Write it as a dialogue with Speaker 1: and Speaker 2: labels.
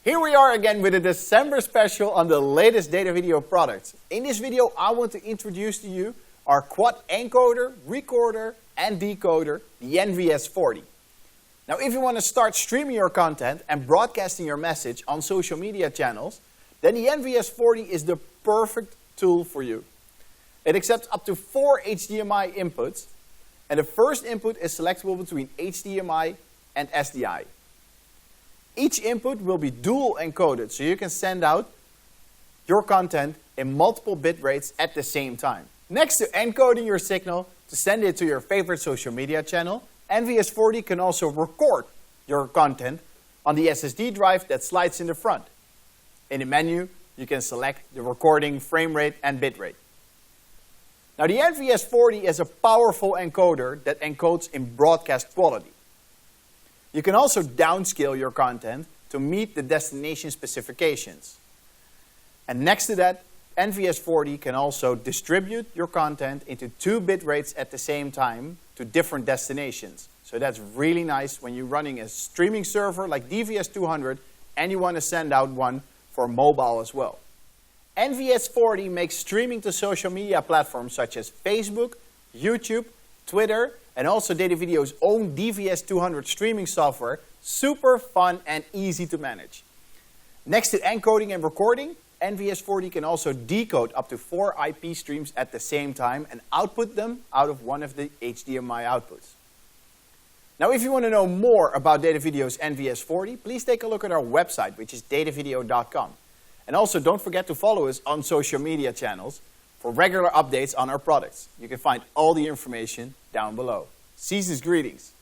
Speaker 1: Here we are again with a December special on the latest Datavideo products. In this video I want to introduce to you our quad encoder, recorder and decoder, the NVS-40. Now if you want to start streaming your content and broadcasting your message on social media channels, then the NVS-40 is the perfect tool for you. It accepts up to 4 HDMI inputs, and the first input is selectable between HDMI and SDI. Each input will be dual encoded, so you can send out your content in multiple bit rates at the same time. Next to encoding your signal to send it to your favorite social media channel, NVS-40 can also record your content on the SSD drive that slides in the front. In the menu, you can select the recording frame rate and bit rate. Now the NVS-40 is a powerful encoder that encodes in broadcast quality. You can also downscale your content to meet the destination specifications. And next to that, NVS-40 can also distribute your content into 2 bit rates at the same time to different destinations. So that's really nice when you're running a streaming server like DVS-200 and you want to send out one for mobile as well. NVS-40 makes streaming to social media platforms such as Facebook, YouTube, Twitter, and also Datavideo's own DVS-200 streaming software super fun and easy to manage. Next to encoding and recording, NVS-40 can also decode up to 4 IP streams at the same time and output them out of one of the HDMI outputs. Now if you want to know more about Datavideo's NVS-40, please take a look at our website, which is datavideo.com. And also don't forget to follow us on social media channels for regular updates on our products. You can find all the information down below. Season's greetings.